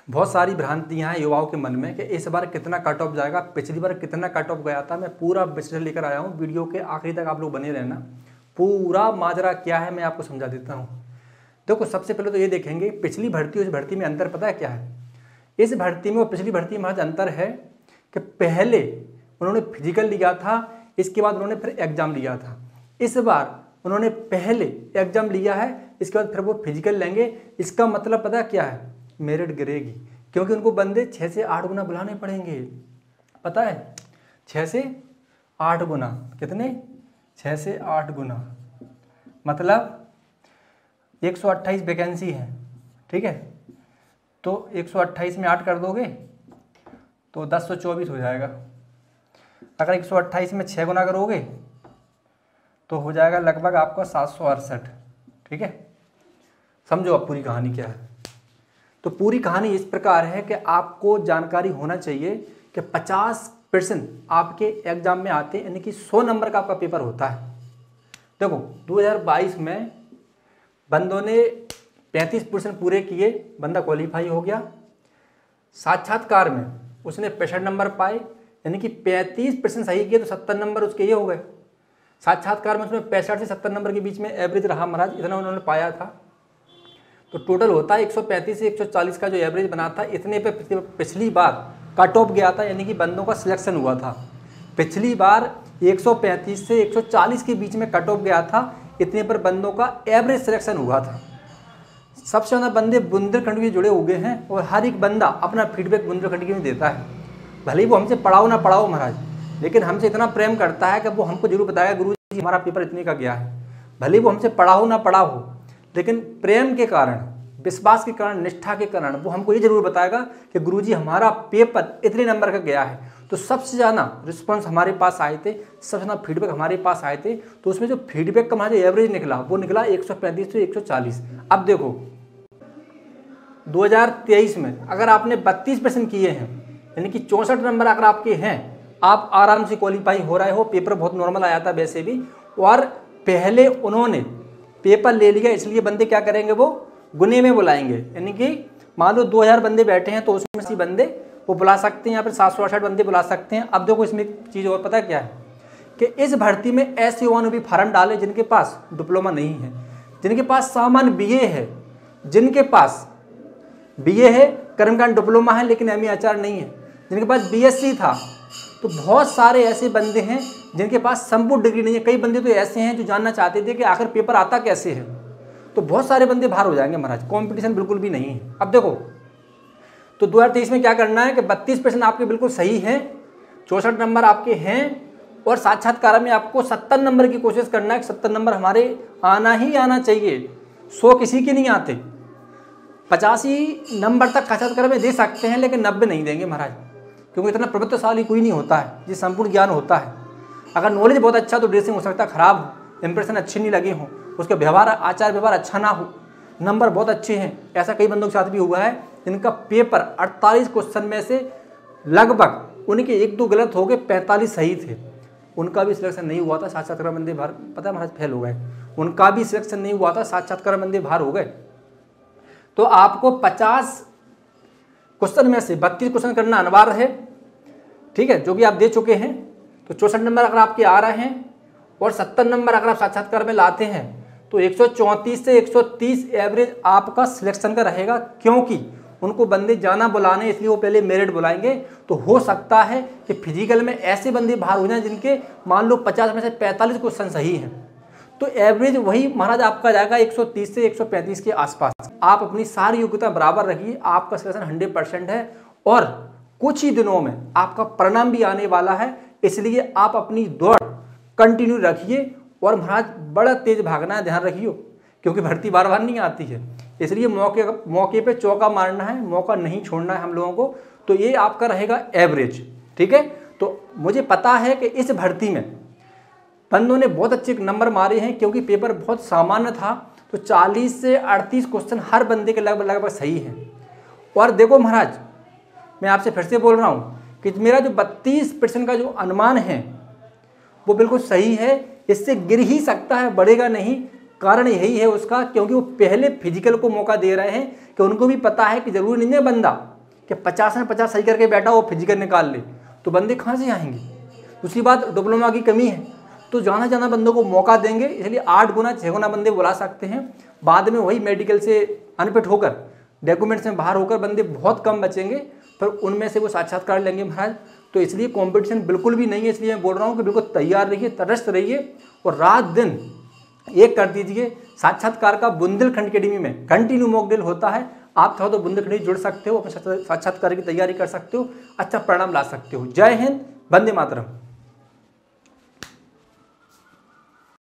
बहुत सारी भ्रांतियां हैं युवाओं के मन में कि इस बार कितना कट ऑफ जाएगा, पिछली बार कितना कट ऑफ गया था। मैं पूरा विश्लेषण लेकर आया हूँ, वीडियो के आखिरी तक आप लोग बने रहना। पूरा माजरा क्या है मैं आपको समझा देता हूँ। देखो, सबसे पहले तो ये देखेंगे पिछली भर्ती और इस भर्ती में अंतर पता है क्या है। इस भर्ती में और पिछली भर्ती में अंतर है कि पहले उन्होंने फिजिकल लिया था, इसके बाद उन्होंने फिर एग्जाम लिया था। इस बार उन्होंने पहले एग्जाम लिया है, इसके बाद फिर वो फिजिकल लेंगे। इसका मतलब पता क्या है, मेरिट गिरेगी, क्योंकि उनको बंदे 6 से 8 गुना बुलाने पड़ेंगे। पता है 6 से 8 गुना, कितने? 6 से 8 गुना, मतलब 128 वैकेंसी है, ठीक है। तो 128 में 8 कर दोगे तो 1024 हो जाएगा। अगर 128 में 6 गुना करोगे तो हो जाएगा लगभग आपका 768, ठीक है। समझो अब पूरी कहानी क्या है। तो पूरी कहानी इस प्रकार है कि आपको जानकारी होना चाहिए कि 50% आपके एग्जाम में आते हैं, यानी कि 100 नंबर का आपका पेपर होता है। देखो 2022 में बंदों ने 35% पूरे किए, बंदा क्वालिफाई हो गया। साक्षात्कार में उसने 65 नंबर पाए, यानी कि 35% सही किए तो 70 नंबर उसके ये हो गए। साक्षात्कार में उसमें 65 से 70 नंबर के बीच में एवरेज रहा महाराज, इतना उन्होंने पाया था। तो टोटल होता है 135 से 140 का जो एवरेज बना था, इतने पे पिछली बार कट ऑफ गया था, यानी कि बंदों का सिलेक्शन हुआ था। पिछली बार 135 से 140 के बीच में कट ऑफ गया था, इतने पर बंदों का एवरेज सिलेक्शन हुआ था। सबसे ज़्यादा बंदे बुंदेलखंड के जुड़े हुए हैं और हर एक बंदा अपना फीडबैक बुंदेलखंड के में देता है। भले ही वो हमसे पढ़ाओ ना पढ़ाओ महाराज, लेकिन हमसे इतना प्रेम करता है कि वो हमको जरूर बताएगा गुरुजी हमारा पेपर इतने का गया है। भले ही वो हमसे पढ़ाओ ना पढ़ाओ, लेकिन प्रेम के कारण, विश्वास के कारण, निष्ठा के कारण वो हमको ये जरूर बताएगा कि गुरुजी हमारा पेपर इतने नंबर का गया है। तो सबसे ज़्यादा रिस्पांस हमारे पास आए थे, सबसे ज़्यादा फीडबैक हमारे पास आए थे। तो उसमें जो फीडबैक का हमारा जो एवरेज निकला वो निकला 135 से 140। अब देखो 2023 में अगर आपने 32% किए हैं, यानी कि 64 नंबर अगर आपके हैं, आप आराम से क्वालिफाई हो रहे हो। पेपर बहुत नॉर्मल आया था वैसे भी, और पहले उन्होंने पेपर ले लिया, इसलिए बंदे क्या करेंगे, वो गुने में बुलाएंगे। यानी कि मान लो 2000 बंदे बैठे हैं तो उसमें से बंदे वो बुला सकते हैं, या फिर 768 बंदे बुला सकते हैं। अब देखो इसमें एक चीज़ और पता क्या है कि इस भर्ती में ऐसे युवाओं ने भी फार्म डाले जिनके पास डिप्लोमा नहीं है, जिनके पास सामान्य बीए है, जिनके पास बीए है, कर्मकांड डिप्लोमा है लेकिन एमए आचार नहीं है, जिनके पास बीएससी था। तो बहुत सारे ऐसे बंदे हैं जिनके पास संपूर्ण डिग्री नहीं है। कई बंदे तो ऐसे हैं जो जानना चाहते थे कि आखिर पेपर आता कैसे है। तो बहुत सारे बंदे बाहर हो जाएंगे महाराज, कंपटीशन बिल्कुल भी नहीं है। अब देखो तो 2023 में क्या करना है कि 32% आपके बिल्कुल सही हैं, 64 नंबर आपके हैं, और साक्षात्कार में आपको 70 नंबर की कोशिश करना है कि 70 नंबर हमारे आना ही आना चाहिए। 100 किसी के नहीं आते, 85 नंबर तक साक्षात्कार में दे सकते हैं, लेकिन 90 नहीं देंगे महाराज, क्योंकि इतना प्रभुत्वशाली कोई नहीं होता है जिस संपूर्ण ज्ञान होता है। अगर नॉलेज बहुत अच्छा तो ड्रेसिंग हो सकता है खराब हो, इंप्रेशन अच्छी नहीं लगी हो, उसका व्यवहार आचार व्यवहार अच्छा ना हो, नंबर बहुत अच्छे हैं। ऐसा कई बंदों के साथ भी हुआ है जिनका पेपर 48 क्वेश्चन में से लगभग उनके 1-2 गलत हो गए, 45 सही थे, उनका भी सिलेक्शन नहीं हुआ था। साक्षात्कार बंदे बाहर, पता है महाराज, फेल हो गए, उनका भी सिलेक्शन नहीं हुआ था, साक्षात्कार बंदे बाहर हो गए। तो आपको 50 क्वेश्चन में से 32 क्वेश्चन करना अनिवार्य है, ठीक है, जो कि आप दे चुके हैं। तो 64 नंबर अगर आपके आ रहे हैं और 70 नंबर अगर आप साक्षात्कार में लाते हैं तो 134 से 130 एवरेज आपका सिलेक्शन का रहेगा, क्योंकि उनको बंदे जाना बुलाने, इसलिए वो पहले मेरिट बुलाएंगे। तो हो सकता है कि फिजिकल में ऐसे बंदे बाहर हो जाएं जिनके मान लो 50 में से 45 क्वेश्चन सही हैं। तो एवरेज वही महाराज आपका जाएगा 130 से 135 के आसपास। आप अपनी सारी योग्यता बराबर रखिए, आपका सिलेक्शन 100% है, और कुछ ही दिनों में आपका परिणाम भी आने वाला है। इसलिए आप अपनी दौड़ कंटिन्यू रखिए, और महाराज बड़ा तेज भागना है, ध्यान रखियो, क्योंकि भर्ती बार बार नहीं आती है। इसलिए मौके पे चौका मारना है, मौका नहीं छोड़ना है हम लोगों को। तो ये आपका रहेगा एवरेज, ठीक है। तो मुझे पता है कि इस भर्ती में बंदों ने बहुत अच्छे नंबर मारे हैं, क्योंकि पेपर बहुत सामान्य था। तो 40 से 38 क्वेश्चन हर बंदे के लगभग सही हैं। और देखो महाराज, मैं आपसे फिर से बोल रहा हूँ कि मेरा जो 32% का जो अनुमान है वो बिल्कुल सही है, इससे गिर ही सकता है, बढ़ेगा नहीं। कारण यही है उसका, क्योंकि वो पहले फिजिकल को मौका दे रहे हैं कि उनको भी पता है कि जरूरी नहीं है बंदा कि 50 में 50 सही करके बैठा वो फिजिकल निकाल ले, तो बंदे कहाँ से आएंगे। दूसरी बात, डिप्लोमा की कमी है, तो जाना बंदों को मौका देंगे, इसलिए 8 गुना 6 गुना बंदे बुला सकते हैं। बाद में वही मेडिकल से अनफिट होकर, डॉक्यूमेंट्स में बाहर होकर बंदे बहुत कम बचेंगे, पर उनमें से वो साक्षात्कार लेंगे महाराज। तो इसलिए कंपटीशन बिल्कुल भी नहीं है, इसलिए मैं बोल रहा हूँ कि बिल्कुल तैयार रहिए, तरस्त रहिए और रात दिन एक कर दीजिए। साक्षात्कार का बुंदेलखंड अकेडमी में कंटिन्यू मॉक ड्रिल होता है, आप चाहो तो बुंदेलखंड जुड़ सकते हो, अपने साक्षात्कार की तैयारी कर सकते हो, अच्छा परिणाम ला सकते हो। जय हिंद, वंदे मातरम।